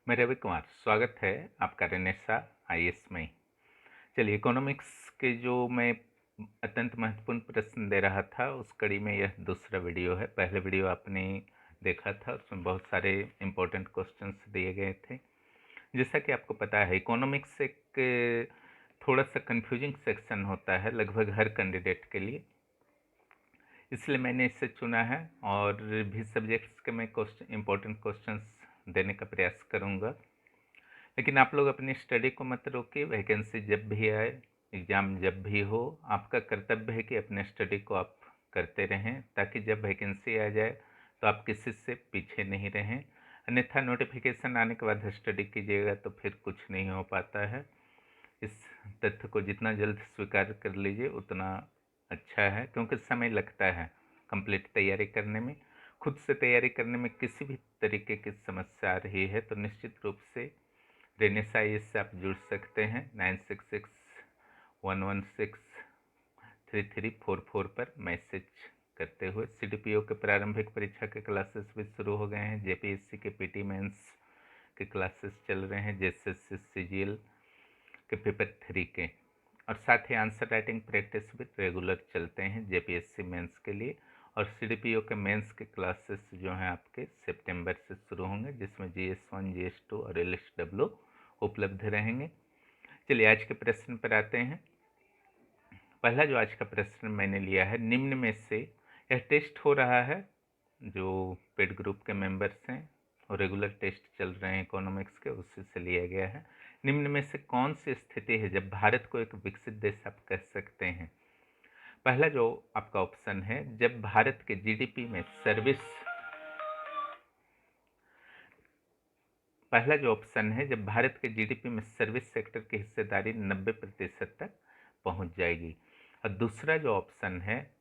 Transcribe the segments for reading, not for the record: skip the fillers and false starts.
मैं रवि कुमार, स्वागत है आपका रेनेसा आईएएस में। चलिए, इकोनॉमिक्स के जो मैं अत्यंत महत्वपूर्ण प्रश्न दे रहा था, उस कड़ी में यह दूसरा वीडियो है। पहले वीडियो आपने देखा था, उसमें बहुत सारे इम्पोर्टेंट क्वेश्चंस दिए गए थे। जैसा कि आपको पता है, इकोनॉमिक्स एक थोड़ा सा कंफ्यूजिंग सेक्शन होता है लगभग हर कैंडिडेट के लिए, इसलिए मैंने इसे चुना है और भी सब्जेक्ट्स के मैं इम्पोर्टेंट क्वेश्चंस देने का प्रयास करूँगा। लेकिन आप लोग अपनी स्टडी को मत रोकिए। वैकेंसी जब भी आए, एग्ज़ाम जब भी हो, आपका कर्तव्य है कि अपने स्टडी को आप करते रहें, ताकि जब वैकेंसी आ जाए तो आप किसी से पीछे नहीं रहें। अन्यथा नोटिफिकेशन आने के बाद स्टडी कीजिएगा तो फिर कुछ नहीं हो पाता है। इस तथ्य को जितना जल्द स्वीकार कर लीजिए उतना अच्छा है, क्योंकि समय लगता है कंप्लीट तैयारी करने में। खुद से तैयारी करने में किसी भी तरीके की समस्या आ रही है तो निश्चित रूप से रेनेसा आईएएस से आप जुड़ सकते हैं। 9661163344 पर मैसेज करते हुए। सीडीपीओ के प्रारंभिक परीक्षा के क्लासेस भी शुरू हो गए हैं। जेपीएससी के पीटी मेंस के क्लासेस चल रहे हैं, जेएसएससी सीजीएल के पेपर 3 के, और साथ ही आंसर राइटिंग प्रैक्टिस भी रेगुलर चलते हैं जेपीएससी मेंस के लिए। और सीडीपीओ के मेंस के क्लासेस जो हैं आपके सितंबर से शुरू होंगे, जिसमें जीएस1, जीएस2 और एलएसडब्ल्यू उपलब्ध रहेंगे। चलिए, आज के प्रश्न पर आते हैं। पहला जो आज का प्रश्न मैंने लिया है, निम्न में से, यह टेस्ट हो रहा है जो पेड ग्रुप के मेंबर्स हैं और रेगुलर टेस्ट चल रहे हैं इकोनॉमिक्स के, उसी से लिया गया है। निम्न में से कौन सी स्थिति है जब भारत को एक विकसित देश आप कह सकते हैं? पहला जो आपका ऑप्शन है, जब भारत के जीडीपी में पहला जो ऑप्शन है, जब भारत के जीडीपी में सर्विस सेक्टर की हिस्सेदारी 90% तक पहुंच जाएगी। और दूसरा जो ऑप्शन है,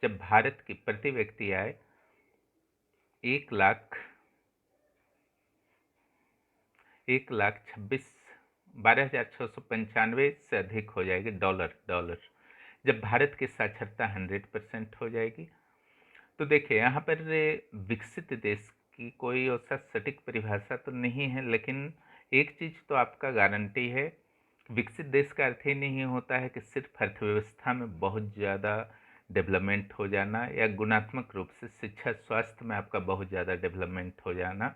जब भारत की प्रति व्यक्ति आय 1,26,12,695 से अधिक हो जाएगी डॉलर। जब भारत की साक्षरता 100% हो जाएगी। तो देखिए, यहाँ पर विकसित देश की कोई ऐसा सटीक परिभाषा तो नहीं है, लेकिन एक चीज़ तो आपका गारंटी है। विकसित देश का अर्थ ही नहीं होता है कि सिर्फ अर्थव्यवस्था में बहुत ज़्यादा डेवलपमेंट हो जाना, या गुणात्मक रूप से शिक्षा स्वास्थ्य में आपका बहुत ज़्यादा डेवलपमेंट हो जाना।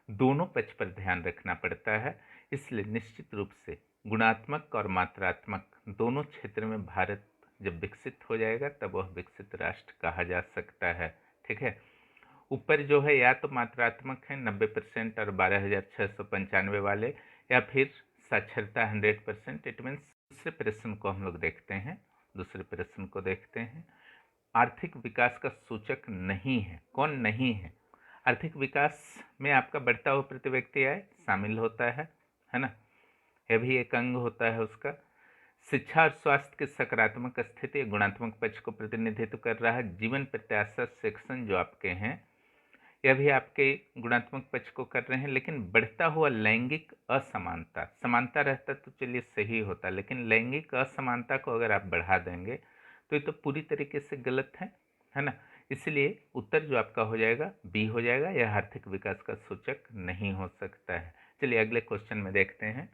दोनों पक्ष पर ध्यान रखना पड़ता है। इसलिए निश्चित रूप से गुणात्मक और मात्रात्मक दोनों क्षेत्र में भारत जब विकसित हो जाएगा तब वह विकसित राष्ट्र कहा जा सकता है। ठीक है, ऊपर जो है या तो मात्रात्मक है 90% और 12,695 वाले, या फिर साक्षरता 100%। इट मीन्स दूसरे प्रश्न को हम लोग देखते हैं। दूसरे प्रश्न को देखते हैं। आर्थिक विकास का सूचक नहीं है। कौन नहीं है? आर्थिक विकास में आपका बढ़ता हुआ प्रति व्यक्ति आय शामिल होता है ना? यह भी एक अंग होता है उसका। शिक्षा और स्वास्थ्य की सकारात्मक स्थिति गुणात्मक पक्ष को प्रतिनिधित्व कर रहा है। जीवन प्रत्याशा सेक्शन जो आपके हैं, यह भी आपके गुणात्मक पक्ष को कर रहे हैं। लेकिन बढ़ता हुआ लैंगिक असमानता, समानता रहता तो चलिए सही होता, लेकिन लैंगिक असमानता को अगर आप बढ़ा देंगे तो ये तो पूरी तरीके से गलत है ना? इसलिए उत्तर जो आपका हो जाएगा बी हो जाएगा। यह आर्थिक विकास का सूचक नहीं हो सकता है। चलिए, अगले क्वेश्चन में देखते हैं।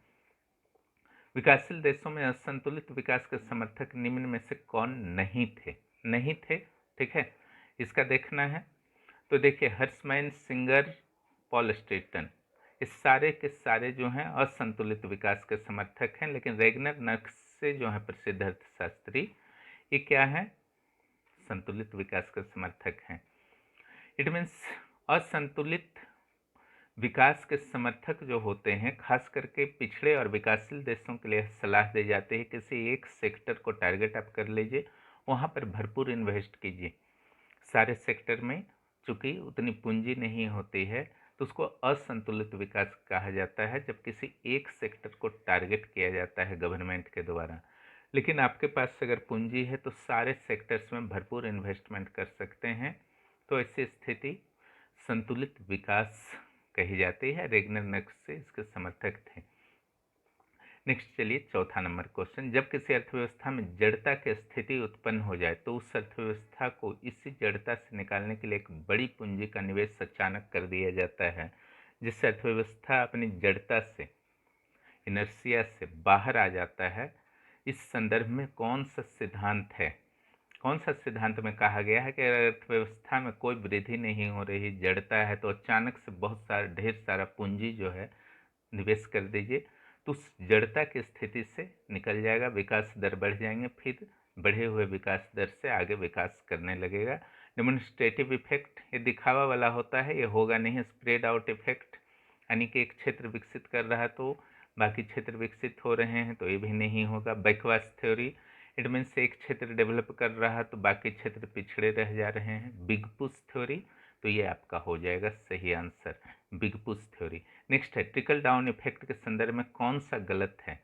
विकासशील देशों में असंतुलित विकास के समर्थक निम्न में से कौन नहीं थे? नहीं थे, ठीक है, इसका देखना है। तो देखिए, हर्षमैन, सिंगर, पॉल स्टेटन, इस सारे के सारे जो हैं असंतुलित विकास के समर्थक हैं। लेकिन रेगनर नक्से जो है प्रसिद्ध अर्थशास्त्री, ये क्या है? संतुलित विकास के समर्थक हैं। इट मीन्स असंतुलित विकास के समर्थक जो होते हैं, खास करके पिछड़े और विकासशील देशों के लिए सलाह दी जाती है किसी एक सेक्टर को टारगेट आप कर लीजिए, वहाँ पर भरपूर इन्वेस्ट कीजिए। सारे सेक्टर में चूंकि उतनी पूंजी नहीं होती है, तो उसको असंतुलित विकास कहा जाता है जब किसी एक सेक्टर को टारगेट किया जाता है गवर्नमेंट के द्वारा। लेकिन आपके पास अगर पूंजी है तो सारे सेक्टर्स में भरपूर इन्वेस्टमेंट कर सकते हैं, तो ऐसी स्थिति संतुलित विकास कही जाती है। रेगनर नक्से इसके समर्थक थे। नेक्स्ट चलिए, चौथा नंबर क्वेश्चन। जब किसी अर्थव्यवस्था में जड़ता की स्थिति उत्पन्न हो जाए तो उस अर्थव्यवस्था को इसी जड़ता से निकालने के लिए एक बड़ी पूंजी का निवेश अचानक कर दिया जाता है, जिससे अर्थव्यवस्था अपनी जड़ता से, इनर्शिया से बाहर आ जाता है। इस संदर्भ में कौन सा सिद्धांत है, कौन सा सिद्धांत में कहा गया है कि अगर अर्थव्यवस्था में कोई वृद्धि नहीं हो रही, जड़ता है, तो अचानक से बहुत सारा ढेर सारा पूंजी जो है निवेश कर दीजिए, तो उस जड़ता की स्थिति से निकल जाएगा, विकास दर बढ़ जाएंगे, फिर बढ़े हुए विकास दर से आगे विकास करने लगेगा। डेमोन्स्ट्रेटिव इफेक्ट ये दिखावा वाला होता है, ये होगा नहीं। स्प्रेड आउट इफेक्ट यानी कि एक क्षेत्र विकसित कर रहा है तो बाकी क्षेत्र विकसित हो रहे हैं, तो ये भी नहीं होगा। बैकवर्ड थ्योरी, इट मीन्स एक क्षेत्र डेवलप कर रहा है तो बाकी क्षेत्र पिछड़े रह जा रहे हैं। बिग पुश थ्योरी, तो ये आपका हो जाएगा सही answer, big push theory. Next है ट्रिकल डाउन इफेक्ट के संदर्भ में कौन सा गलत है।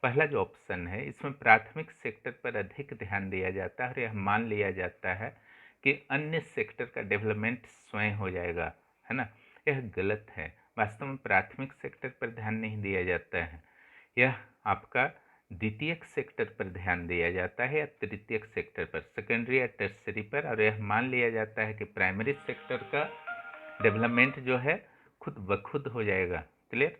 पहला जो ऑप्शन है इसमें प्राथमिक सेक्टर पर अधिक ध्यान दिया जाता है और यह मान लिया जाता है कि अन्य सेक्टर का डेवलपमेंट स्वयं हो जाएगा, है ना। यह गलत है। वास्तव में प्राथमिक सेक्टर पर ध्यान नहीं दिया जाता है, यह आपका द्वितीयक सेक्टर पर ध्यान दिया जाता है या तृतीयक सेक्टर पर, सेकेंडरी या टर्सरी पर, और यह मान लिया जाता है कि प्राइमरी सेक्टर का डेवलपमेंट जो है खुद ब खुद हो जाएगा। क्लियर।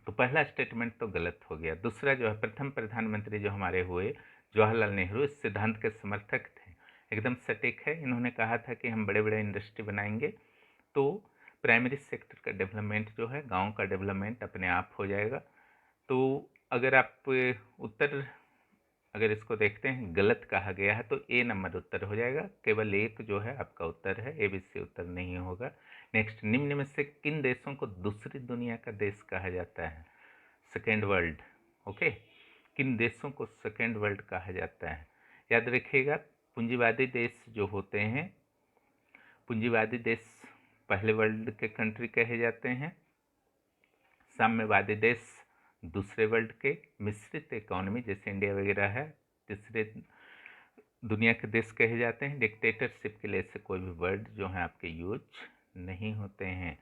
तो पहला स्टेटमेंट तो गलत हो गया। दूसरा जो है, प्रथम प्रधानमंत्री जो हमारे हुए जवाहरलाल नेहरू इस सिद्धांत के समर्थक थे, एकदम सटीक है। इन्होंने कहा था कि हम बड़े बड़े इंडस्ट्री बनाएंगे तो प्राइमरी सेक्टर का डेवलपमेंट जो है, गांव का डेवलपमेंट अपने आप हो जाएगा। तो अगर आप उत्तर अगर इसको देखते हैं गलत कहा गया है तो ए नंबर उत्तर हो जाएगा, केवल एक जो है आपका उत्तर है, ए बी सी उत्तर नहीं होगा। नेक्स्ट, निम्न में से किन देशों को दूसरी दुनिया का देश कहा जाता है, सेकेंड वर्ल्ड। ओके, किन देशों को सेकेंड वर्ल्ड कहा जाता है। याद रखिएगा, पूंजीवादी देश जो होते हैं, पूंजीवादी देश पहले वर्ल्ड के कंट्री कहे जाते हैं, साम्यवादी देश दूसरे वर्ल्ड के, मिश्रित इकोनॉमी जैसे इंडिया वगैरह है तीसरे दुनिया के देश कहे जाते हैं। डिक्टेटरशिप के लिए ऐसे कोई भी वर्ड जो है आपके यूज नहीं होते हैं।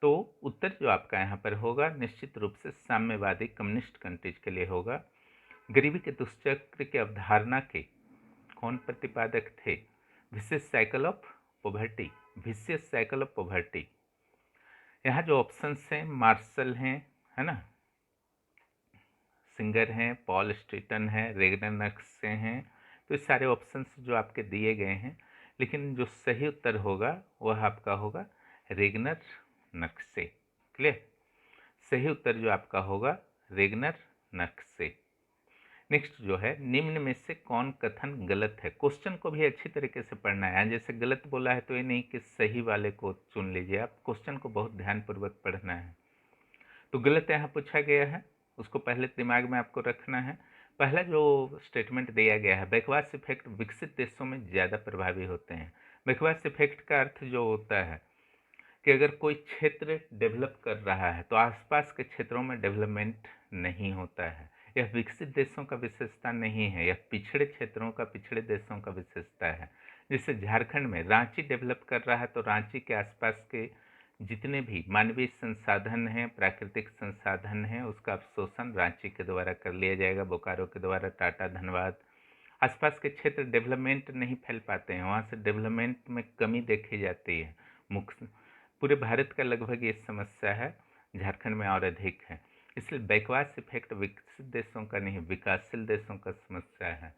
तो उत्तर जो आपका यहाँ पर होगा निश्चित रूप से साम्यवादी कम्युनिस्ट कंट्रीज के लिए होगा। गरीबी के दुष्चक्र की अवधारणा के कौन प्रतिपादक थे, vicious cycle of poverty, vicious cycle of poverty. यहाँ जो ऑप्शंस हैं मार्शल हैं, है ना, सिंगर हैं, पॉल स्ट्रीटन है, रेगनर नक्शे हैं। तो ये सारे ऑप्शंस जो आपके दिए गए हैं, लेकिन जो सही उत्तर होगा वह आपका होगा रेगनर नक्शे। क्लियर। सही उत्तर जो आपका होगा रेगनर नक्शे। नेक्स्ट जो है, निम्न में से कौन कथन गलत है। क्वेश्चन को भी अच्छी तरीके से पढ़ना है, जैसे गलत बोला है तो ये नहीं कि सही वाले को चुन लीजिए, आप क्वेश्चन को बहुत ध्यानपूर्वक पढ़ना है। तो गलत यहाँ पूछा गया है, उसको पहले दिमाग में आपको रखना है। पहला जो स्टेटमेंट दिया गया है, बैकवर्ड इफेक्ट विकसित देशों में ज़्यादा प्रभावी होते हैं। बैकवर्ड इफेक्ट का अर्थ जो होता है कि अगर कोई क्षेत्र डेवलप कर रहा है तो आसपास के क्षेत्रों में डेवलपमेंट नहीं होता है। यह विकसित देशों का विशेषता नहीं है, यह पिछड़े क्षेत्रों का, पिछड़े देशों का विशेषता है। जैसे झारखंड में रांची डेवलप कर रहा है तो रांची के आसपास के जितने भी मानवीय संसाधन हैं, प्राकृतिक संसाधन हैं, उसका अवशोषण रांची के द्वारा कर लिया जाएगा, बोकारो के द्वारा, टाटा, धनबाद। आसपास के क्षेत्र डेवलपमेंट नहीं फैल पाते हैं, वहाँ से डेवलपमेंट में कमी देखी जाती है। मुख्य पूरे भारत का लगभग ये समस्या है, झारखंड में और अधिक है। इसलिए बैकवर्ड इफेक्ट विकसित देशों का नहीं, विकासशील देशों का समस्या है।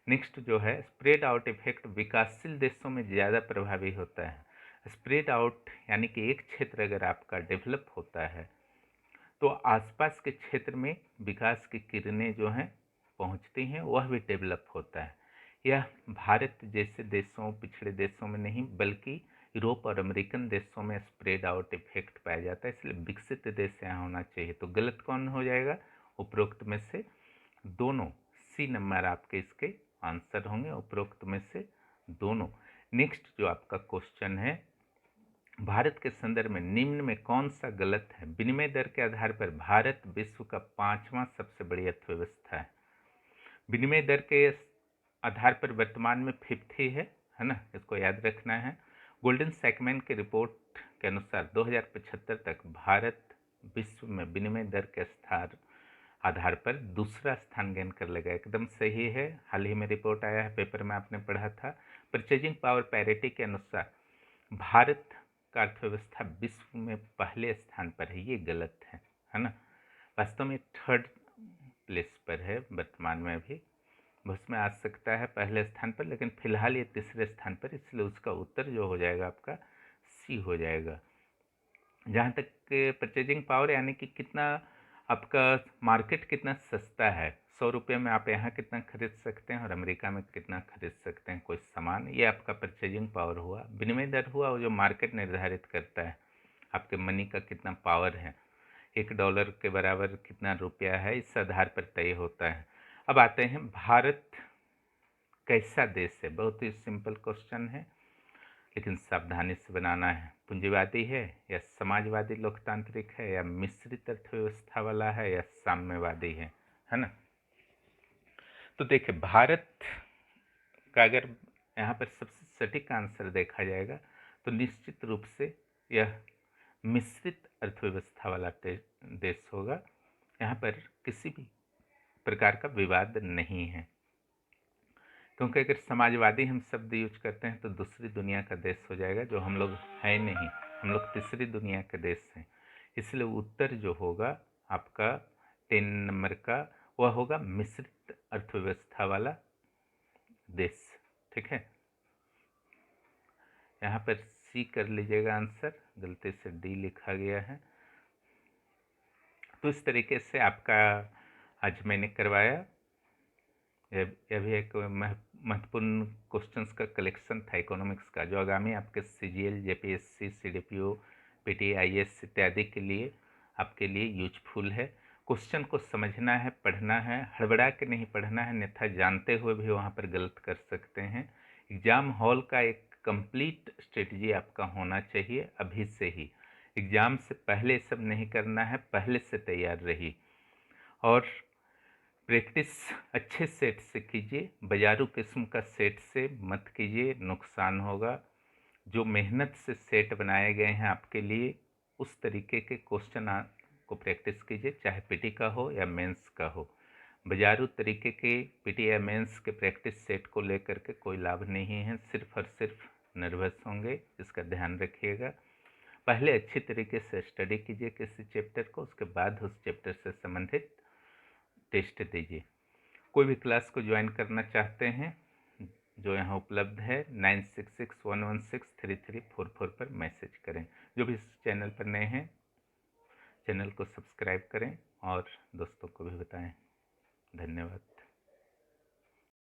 नेक्स्ट जो है, स्प्रेड आउट इफेक्ट विकासशील देशों में ज़्यादा प्रभावी होता है। स्प्रेड आउट यानी कि एक क्षेत्र अगर आपका डेवलप होता है तो आसपास के क्षेत्र में विकास की किरणें जो हैं पहुंचती हैं, वह भी डेवलप होता है। यह भारत जैसे देशों, पिछड़े देशों में नहीं बल्कि यूरोप और अमेरिकन देशों में स्प्रेड आउट इफेक्ट पाया जाता है, इसलिए विकसित देश यहाँ होना चाहिए। तो गलत कौन हो जाएगा, उपरोक्त में से दोनों, सी नंबर आपके इसके आंसर होंगे, उपरोक्त में से दोनों। नेक्स्ट जो आपका क्वेश्चन है, भारत के संदर्भ में निम्न में कौन सा गलत है। विनिमय दर के आधार पर भारत विश्व का 5वां सबसे बड़ी अर्थव्यवस्था है। विनिमय दर के आधार पर वर्तमान में 50 है ना, इसको याद रखना है। गोल्डन सैकमैन की रिपोर्ट के अनुसार 2075 तक भारत विश्व में विनिमय दर के आधार पर दूसरा स्थान गेन कर लेगा। एकदम सही है, हाल ही में रिपोर्ट आया है, पेपर में आपने पढ़ा था। परचेजिंग पावर पैरिटी के अनुसार भारत का अर्थव्यवस्था विश्व में पहले स्थान पर है, ये गलत है ना। वास्तव में थर्ड प्लेस पर है वर्तमान में भी, उसमें आ सकता है पहले स्थान पर, लेकिन फिलहाल ये तीसरे स्थान पर, इसलिए उसका उत्तर जो हो जाएगा आपका सी हो जाएगा। जहाँ तक परचेजिंग पावर यानी कि कितना आपका मार्केट कितना सस्ता है, 100 रुपये में आप यहाँ कितना खरीद सकते हैं और अमेरिका में कितना खरीद सकते हैं कोई सामान, ये आपका परचेजिंग पावर हुआ। विनिमय दर हुआ वो जो मार्केट निर्धारित करता है आपके मनी का कितना पावर है, $1 के बराबर कितना रुपया है, इस आधार पर तय होता है। अब आते हैं भारत कैसा देश है। बहुत ही सिंपल क्वेश्चन है, लेकिन सावधानी से बनाना है। पूंजीवादी है या समाजवादी लोकतांत्रिक है या मिश्रित अर्थव्यवस्था वाला है या साम्यवादी है ना। तो देखिए भारत का अगर यहाँ पर सबसे सटीक आंसर देखा जाएगा तो निश्चित रूप से यह मिश्रित अर्थव्यवस्था वाला देश होगा। यहाँ पर किसी भी प्रकार का विवाद नहीं है, क्योंकि अगर समाजवादी हम शब्द यूज करते हैं तो दूसरी दुनिया का देश हो जाएगा, जो हम लोग है नहीं, हम लोग तीसरी दुनिया के देश हैं। इसलिए उत्तर जो होगा आपका 3 नंबर का वह होगा मिश्रित अर्थव्यवस्था वाला देश। ठीक है, यहाँ पर सी कर लीजिएगा आंसर, गलती से डी लिखा गया है। तो इस तरीके से आपका आज मैंने करवाया। यह भी एक महत्वपूर्ण क्वेश्चंस का कलेक्शन था इकोनॉमिक्स का, जो आगामी आपके सीजीएल, जेपीएससी, सीडीपीओ, पीटीआईएस इत्यादि के लिए आपके लिए यूजफुल है। क्वेश्चन को समझना है, पढ़ना है, हड़बड़ा के नहीं पढ़ना है, अन्यथा जानते हुए भी वहाँ पर गलत कर सकते हैं। एग्ज़ाम हॉल का एक कंप्लीट स्ट्रेटजी आपका होना चाहिए अभी से ही। एग्ज़ाम से पहले सब नहीं करना है, पहले से तैयार रहिए और प्रैक्टिस अच्छे सेट से कीजिए, बाजारू किस्म का सेट से मत कीजिए, नुकसान होगा। जो मेहनत से सेट बनाए गए हैं आपके लिए, उस तरीके के क्वेश्चन को प्रैक्टिस कीजिए, चाहे पीटी का हो या मेंस का हो। बाजारू तरीके के पीटी या मेंस के प्रैक्टिस सेट को लेकर के कोई लाभ नहीं है, सिर्फ और सिर्फ नर्वस होंगे, इसका ध्यान रखिएगा। पहले अच्छी तरीके से स्टडी कीजिए किसी चैप्टर को, उसके बाद उस चैप्टर से संबंधित टेस्ट दीजिए। कोई भी क्लास को ज्वाइन करना चाहते हैं जो यहाँ उपलब्ध है, 9661163344 पर मैसेज करें। जो भी इस चैनल पर नए हैं, चैनल को सब्सक्राइब करें और दोस्तों को भी बताएं। धन्यवाद।